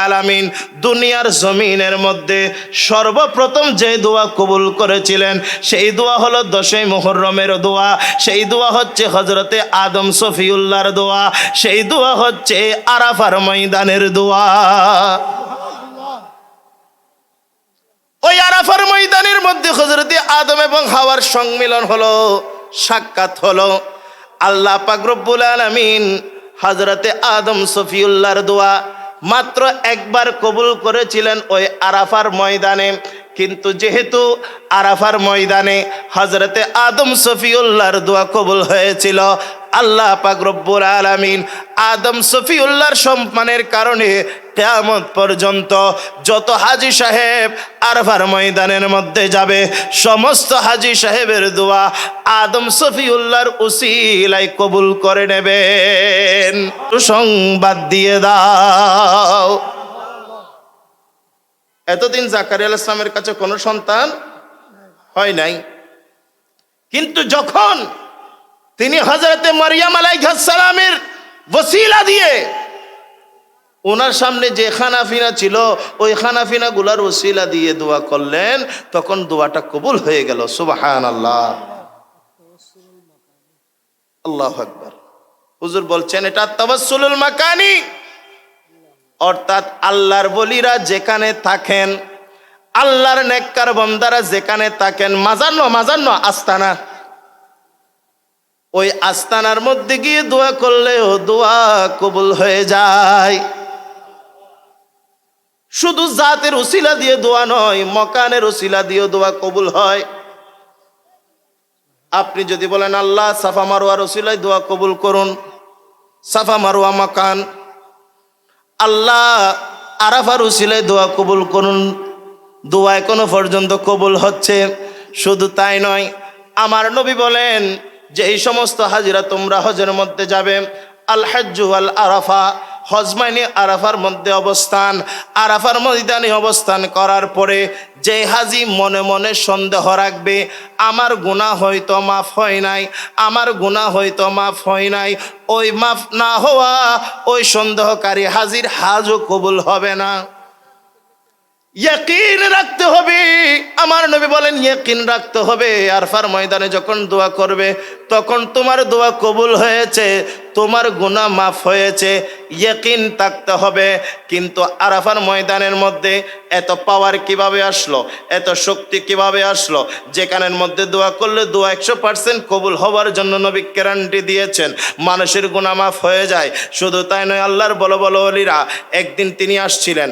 আলামিন দুনিয়ার জমিনের মধ্যে সর্বপ্রথম যে দোয়া কবুল করেছিলেন সেই দোয়া হলো 10ই মুহররমের দোয়া। সেই দোয়া হচ্ছে হযরতে আদম সফিউল্লাহর দোয়া। সেই দোয়া হচ্ছে আরাফার ময়দানের দোয়া। ওই আরাফার ময়দানের মধ্যে হযরতে আদম এবং হাওয়ার সম্মিলন হলো, সাক্ষাৎ হলো। আল্লাহ পাক রব্বুল আলামিন হযরতে আদম সফিউল্লাহর দোয়া মাত্র একবার কবুল করেছিলেন ওই আরাফার ময়দানে। কিন্তু যেহেতু আরাফার ময়দানে হযরতে আদম সফিউল্লাহর দোয়া কবুল হয়েছিল, আল্লাহ পাক রব্বুল আলামিন আদম সফিউল্লাহর সম্মানের কারণে কিয়ামত পর্যন্ত যত হাজী সাহেব আরাফার ময়দানের মধ্যে যাবে সমস্ত হাজী সাহেবের দোয়া আদম সফিউল্লাহর উসিলায় কবুল করে নেবেন। সংবাদ দিয়ে দাও, এতদিন জাকারিয়া আলাইহিস সালামের কাছে কোনো সন্তান হয় নাই, কিন্তু যখন তিনি হযরতে মারইয়াম আলাইহিস সালামের ওসিলা দিয়ে ওনার সামনে যে খানাফিনা ছিল ওই খানাফিনা গুলার ওসিলা দিয়ে দোয়া করলেন, তখন দোয়াটা কবুল হয়ে গেল। সুবহানাল্লাহ, আল্লাহু আকবার। হুজুর বলছেন এটা তাওয়াসসুলুল মাকানি, অর্থাৎ আল্লাহর বলিরা যেখানে থাকেন, আল্লাহর নেককার বান্দারা যেখানে থাকেন, মাজান্ন আস্তানা, ওই আস্তানার মধ্যে গিয়ে দোয়া করলেও দোয়া কবুল হয়ে যায়। শুধু জাতের উসিলা দিয়ে দোয়া নয়, মকানের উসিলা দিয়ে দোয়া কবুল হয়। আপনি যদি বলেন আল্লাহ সাফা মারওয়ার উসিলায় দোয়া কবুল করুন, সাফা মারওয়া মাকান, আল্লাহ আরাফার উসিলায় দোয়া কবুল করুন, দোয়া এখনো পর্যন্ত কবুল হচ্ছে। শুধু তাই নয়, আমার নবী বলেন যে এই সমস্ত হাজিরা তোমরা হজের মধ্যে যাবে, আল হাজ্জু আল আরাফা, হজ মানে আরাফার মধ্যে অবস্থান। আরাফার ময়দানে অবস্থান করার পরে যে হাজি মনে মনে সন্দেহ রাখবে আমার গুনাহ হয়তো মাফ হয় নাই, আমার গুনাহ হয়তো মাফ হয় নাই, ওই মাফ না হওয়া ওই সন্দেহকারী হাজির হাজও কবুল হবে না। ইয়াকিন রাখতে হবে, আমার নবী বলেন ইয়াকিন রাখতে হবে। আরাফার ময়দানে যখন দোয়া করবে তখন তোমার দোয়া কবুল হয়েছে, তোমার গুনাহ মাফ হয়েছে, ইয়াকিন থাকতে হবে। কিন্তু আরাফার ময়দানের মধ্যে এত পাওয়ার কিভাবে আসলো, এত শক্তি কিভাবে আসলো? যেখানের মধ্যে দোয়া করলে দোয়া 100% কবুল হওয়ার জন্য নবী গ্যারান্টি দিয়েছেন, মানুষের গুনাহ মাফ হয়ে যায়। শুধু তাই নয়, আল্লাহর বলো বলো ওলিরা একদিন তিনি আসছিলেন,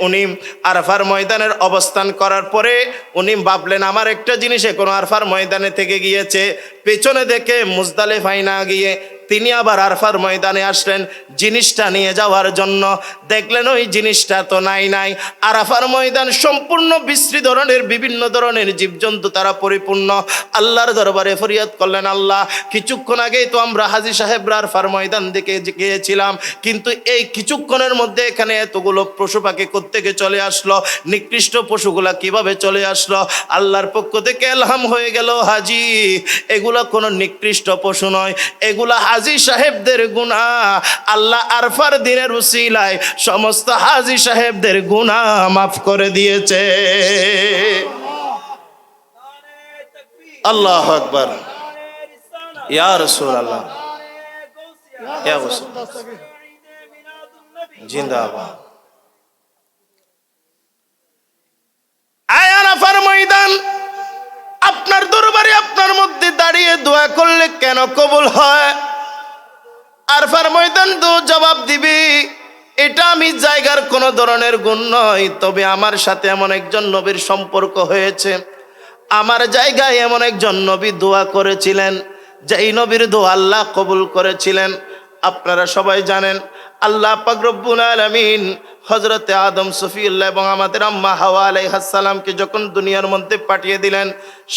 উনি আরাফার ময়দানের অবস্থান করার পরে উনি ভাবলেন আমার একটা জিনিস এখনো আরাফার ময়দানে থেকে গিয়েছে। পেছনে দেখে মুজদালিফায় না গিয়ে তিনি আবার আরাফার ময়দানে আসলেন জিনিসটা নিয়ে যাওয়ার জন্য। দেখলেন ওই জিনিসটা তো নাই। আরাফার ময়দান সম্পূর্ণ বিশ্রী ধরনের, বিভিন্ন ধরনের জীবজন্তু তারা পরিপূর্ণ। আল্লাহর দরবারে ফরিয়াদ করলেন, আল্লাহ কিছুক্ষণ আগেই তো আমরা হাজী সাহেবরা আরাফার ময়দান দিকে গিয়েছিলাম, কিন্তু এই কিছুক্ষণের মধ্যে এখানে এতগুলো পশু পাখি কোত্থেকে চলে আসলো, নিকৃষ্ট পশুগুলা কিভাবে চলে আসলো? আল্লাহর পক্ষ থেকে এলহাম হয়ে গেল, হাজী এগুলা কোনো নিকৃষ্ট পশু নয়, এগুলা হাজী সাহেবদের গুনাহ। আল্লাহ আরাফার দিনের উসিলায় সমস্ত হাজী সাহেবদের গুনাহ মাফ করে দিয়েছে। আল্লাহু আকবার, ইয়া রাসূলুল্লাহ, ইয়া রাসূলুল্লাহ, জিন্দাবাদ। আরাফার ময়দান আপনার দরবারে আপনার মধ্যে দাঁড়িয়ে দোয়া করলে কেন কবুল হয়? আরাফার ময়দান তো জবাব দিবি, এটা আমি জায়গার কোনো ধরনের গুণ নয়, তবে আমার সাথে এমন একজন নবীর সম্পর্ক হয়েছে, আমার জায়গায় এমন একজন নবী দোয়া করেছিলেন, যেই নবীর দোয়া আল্লাহ কবুল করেছিলেন। আপনারা সবাই জানেন আল্লাহ পাক রব্বুল আলামিন হযরতে আদম সফিউল্লাহ এবং আমাদের আম্মা হাওয়া আলাইহিস সালামকে যখন দুনিয়ার মধ্যে পাঠিয়ে দিলেন,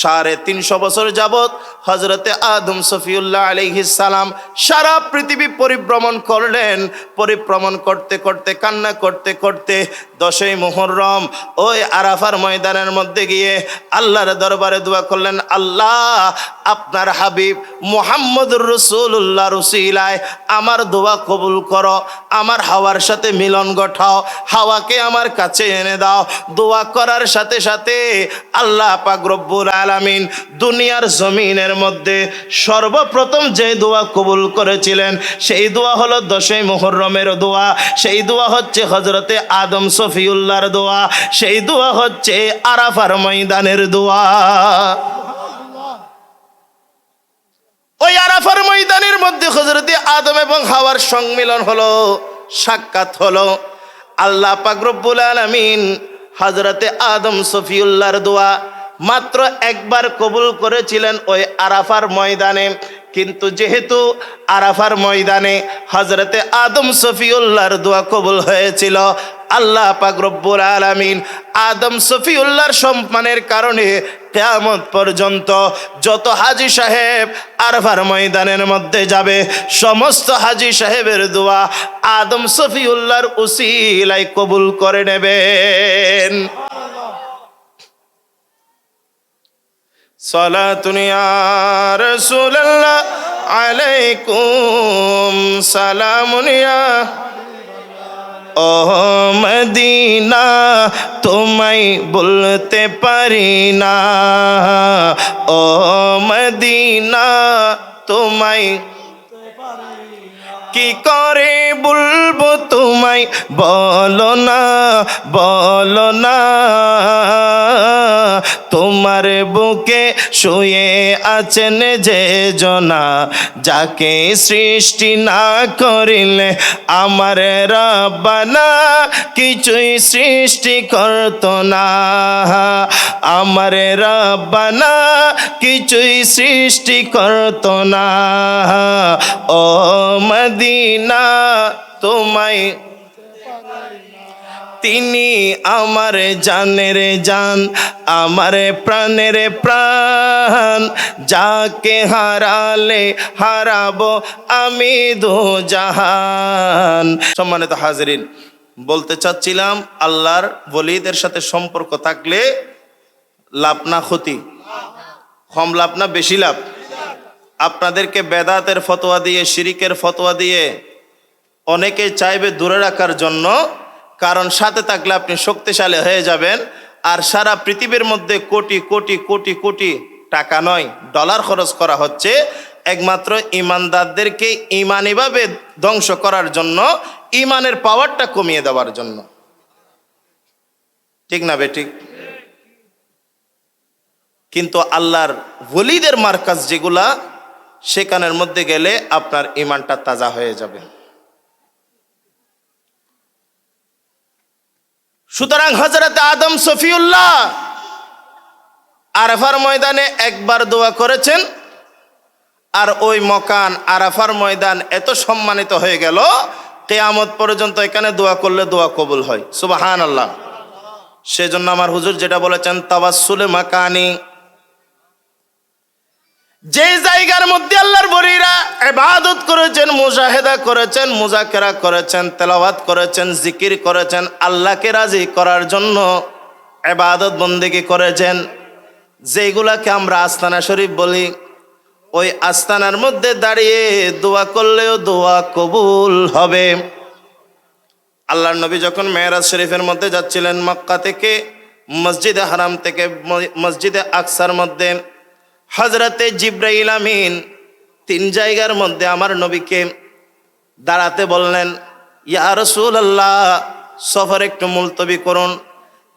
350 বছর যাবত হযরতে আদম সফিউল্লাহ আলাইহিস সালাম সারা পৃথিবী পরিভ্রমণ করলেন। পরিভ্রমণ করতে করতে, কান্না করতে করতে 10ই মুহররম ওই আরাফার ময়দানের মধ্যে গিয়ে আল্লাহর দরবারে দোয়া করলেন, আল্লাহ আপনার হাবিব মুহাম্মদুর রাসূলুল্লাহর উসিলায় আমার দোয়া কবুল করো, আমার হাওয়ার সাথে মিলন ঘটাও। হাওয়াকে আমার কাছে এনে দাও। দোয়া করার সাথে সাথে আল্লাহ পাক রব্বুল আলামিন দুনিয়ার জমিনের মধ্যে সর্বপ্রথম যে দোয়া কবুল করেছিলেন সেই দোয়া হলো 10ই মুহররমের দোয়া। সেই দোয়া হচ্ছে হযরতে আদম সফিউল্লাহর দোয়া। সেই দোয়া হচ্ছে আরাফার ময়দানের দোয়া। ওই আরাফার ময়দানের মধ্যে হযরতে আদম এবং হাওয়ার সম্মিলন হলো, সাক্ষাৎ হলো। আল্লাহ পাক রব্বুল আলামিন হযরতে আদম সফিউল্লাহর দোয়া মাত্র একবার কবুল করেছিলেন ওই আরাফার ময়দানে। কিন্তু যেহেতু আরাফার ময়দানে হযরতে আদম সফিউল্লাহর দোয়া কবুল হয়েছিল, আল্লাহ পাক রব্বুল আলামিন আদম সফিউল্লাহর সম্মানের কারণে কিয়ামত পর্যন্ত যত হাজী সাহেব আরাফার ময়দানের মধ্যে যাবে সমস্ত হাজী সাহেবের দোয়া আদম সফিউল্লাহর উসিলায় কবুল করে নেবেন। সালাতুন ইয়া রাসূলুল্লাহ আলাইকুম সালামুন ইয়া ও মদিনা তোমায় বলতে পারি না, ও মদিনা তোমায় কি করে বলবো তোমায়, বলো না বলো না। তোমার বুকে শুয়ে আছেন যে জনা, যাকে সৃষ্টি না করিলে আমার রব্বানা কিছুই সৃষ্টি করতো না, আমার রব্বানা কিছুই সৃষ্টি করতো না। ও মদিনা তোমায় তিনি আমার জানের জান, আমার প্রাণের প্রাণ, যাকে হারালে হারাবো আমি দু জাহান। সম্মানিত হাজিরিন, বলতে চাচ্ছিলাম আল্লাহর ওলিদের সাথে সম্পর্ক থাকলে লাভ না ক্ষতি? কম লাভ না বেশি লাভ? আপনাদেরকে বেদাতের ফতোয়া দিয়ে, শিরিকের ফতোয়া দিয়ে অনেকে চাইবে দূরে রাখার জন্য, কারণ সাথে থাকলে আপনি শক্তিশালী হয়ে যাবেন। আর সারা পৃথিবীর মধ্যে কোটি কোটি কোটি কোটি টাকা নয়, ডলার খরচ করা হচ্ছে একমাত্র ইমানদারদেরকে ইমানিভাবে ধ্বংস করার জন্য, ইমানের পাওয়ারটা কমিয়ে দেওয়ার জন্য। ঠিক না বেঠিক? কিন্তু আল্লাহর ওলিদের মার্কাজ যেগুলা, সেখানের মধ্যে গেলে আপনার ইমানটা তাজা হয়ে যাবে। সুতরাং হযরত আদম সফিউল্লাহ আরাফার ময়দানে একবার দোয়া করেছেন, আর ওই মকান আরাফার ময়দান এত সম্মানিত হয়ে গেল কিয়ামত পর্যন্ত এখানে দোয়া করলে দোয়া কবুল হয়। সুবহানাল্লাহ। সেজন্য আমার হুজুর যেটা বলেছেন, তাওয়াসসুলে মাকানি, যে জায়গার মধ্যে আল্লাহর বলিরা ইবাদত করেছেন, মুজাহিদা করেছেন, মুজাকেরা করেছেন, তেলাওয়াত করেছেন, জিকির করেছেন, আল্লাহকে রাজি করার জন্য ইবাদত বন্দেগী করেছেন, যেগুলাকে আমরা আস্তানা শরীফ বলি, ওই আস্তানার মধ্যে দাঁড়িয়ে দোয়া করলেও দোয়া কবুল হবে। আল্লাহর নবী যখন মেরাজ শরীফের মধ্যে যাচ্ছিলেন, মক্কা থেকে মসজিদে হারাম থেকে মসজিদে আকসার মধ্যে, হযরতে জিবরাইল আমিন 3 জায়গার মধ্যে আমার নবীকে দাঁড়াতে বললেন, ইয়া রাসূলুল্লাহ সফর একটু মুলতবি করুন,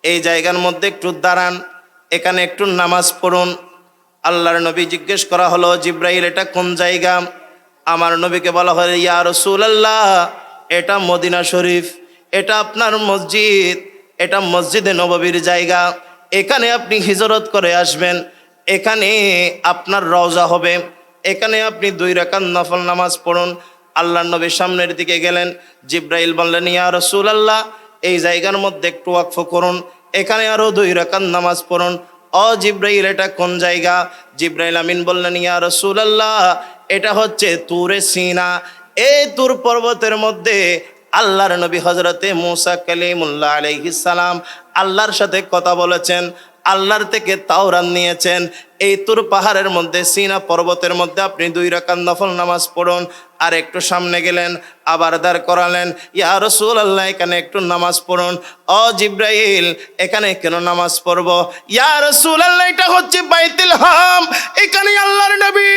এই জায়গার মধ্যে একটু দাঁড়ান, এখানে একটু নামাজ পড়ুন। আল্লাহর নবী জিজ্ঞেস করা হলো, জিবরাইল এটা কোন জায়গা? আমার নবীকে বলা হয়, ইয়া রাসূলুল্লাহ এটা মদিনা শরীফ, এটা আপনার মসজিদ, এটা মসজিদে নববীর জায়গা, এখানে আপনি হিজরত করে আসবেন, এখানে আপনার রওজা হবে, এখানে আপনি 2 রাকাত নফল নামাজ পড়ুন। আল্লাহর নবী সামনের দিকে গেলেন, জিবরাইল বললেন, ইয়া রাসূলুল্লাহ এই জায়গার মধ্যে একটু ওয়াকফ করুন, এখানে আরো 2 রাকাত নামাজ পড়ুন। ও জিবরাইল এটা কোন জায়গা? জিবরাইল আমিন বললেন, ইয়া রাসূলুল্লাহ এটা হচ্ছে তুরে সিনা, এই তুর পর্বতের মধ্যে আল্লাহর নবী হযরতে মুসা কালিমুল্লাহ আলাইহিস সালাম আল্লাহর সাথে কথা বলেছেন, আল্লাহর থেকে তাওরাত নিয়েছেন। এই তুর পাহাড়ের মধ্যে, সিনা পর্বতের মধ্যে আপনি 2 রাকাত নফল নামাজ পড়ুন। আর একটু সামনে গেলেন, আবার দাঁড় করালেন। ইয়া রাসূলুল্লাহ, এখানে একটু নামাজ পড়ুন। ও জিব্রাইল, এখানে কেন নামাজ পড়ব? ইয়া রাসূলুল্লাহ, এটা হচ্ছে বাইতুল হারাম, এখানে আল্লাহর নবী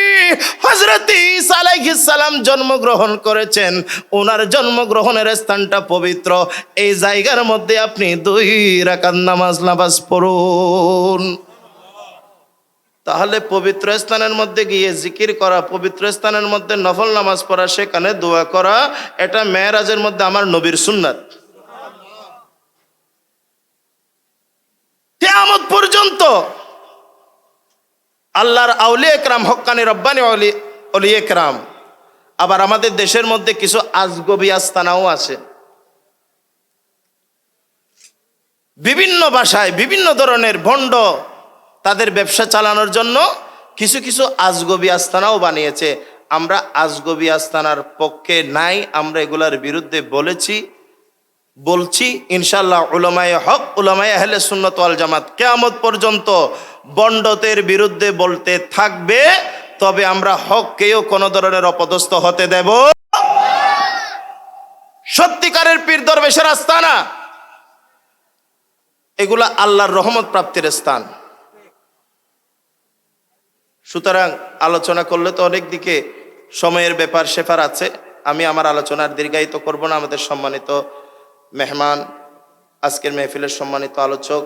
হযরত ঈসা আলাইহিস সালাম জন্মগ্রহণ করেছেন। ওনার জন্মগ্রহণের স্থানটা পবিত্র, এই জায়গার মধ্যে আপনি 2 রাকাত নামাজ পড়ুন। তাহলে পবিত্র স্থানের মধ্যে গিয়ে জিকির করা, পবিত্র স্থানের মধ্যে নফল নামাজ পড়া, সেখানে দোয়া করা, এটা মেরাজের মধ্যে আমার নবীর সুন্নাত। কিয়ামত পর্যন্ত আল্লাহর আউলিয়া একরাম, হক্কানি রব্বানি আউলিয়া একরাম, আবার আমাদের দেশের মধ্যে কিছু আজগবি আস্তানাও আছে। বিভিন্ন ভাষায় বিভিন্ন ধরনের ভণ্ড তাদের ব্যবসা চালানোর জন্য কিছু কিছু আজগবি আস্তানাও বানিয়েছে। আমরা আজগবি আস্তানার পক্ষে নাই, আমরা এগুলার বিরুদ্ধে বলছি ইনশাআল্লাহ। উলামায়ে হক, উলামায়ে আহলে সুন্নাত ওয়াল জামাত কিয়ামত পর্যন্ত বন্ডতের বিরুদ্ধে বলতে থাকবে, তবে আমরা হককেও কোনো ধরনের অপদস্থ হতে দেব। সত্যিকারের পীর দরবেশের আস্তানা এগুলা আল্লাহর রহমত প্রাপ্তির স্থান। সুতরাং আলোচনা করলে তো অনেক দিকে সময়ের ব্যাপার সেপার আছে, আমি আমার আলোচনার দীর্ঘায়িত করব না। আমাদের সম্মানিত মেহমান, আজকের মেহফিলের সম্মানিত আলোচক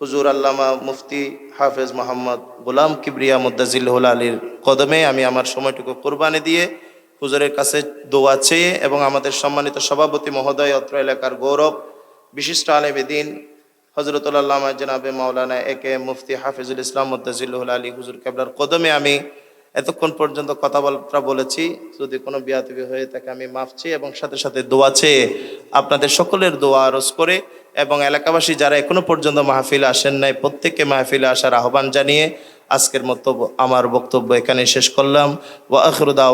হুজুর আল্লামা মুফতি হাফেজ মোহাম্মদ গোলাম কিবরিয়া মুদ্দাজিল্লাহুল আলীর কদমে আমি আমার সময়টুকু কোরবানি দিয়ে হুজুরের কাছে দোয়া চেয়ে, এবং আমাদের সম্মানিত সভাপতি মহোদয়, অত্র এলাকার গৌরব, বিশিষ্ট আলেমে দ্বীন হযরতুল আল্লামা জনাবে মাওলানা একে মুফতি হাফিজুল ইসলাম মুদ্দাজিল্লাহুল আলী হুজুর কেবলার কদমে আমি এতক্ষণ পর্যন্ত কথাবার্তা বলেছি। যদি কোনো বিয়াদবি হয়ে থাকে আমি মাফ চেয়ে এবং সাথে সাথে দোয়া চেয়ে আপনাদের সকলের দোয়া আরজ করে, এবং এলাকাবাসী যারা এখনো পর্যন্ত মাহফিলে আসেন নাই, প্রত্যেককে মাহফিলে আসার আহ্বান জানিয়ে আজকের মতো আমার বক্তব্য এখানে শেষ করলাম। ওয়া আখিরু দাওয়ানা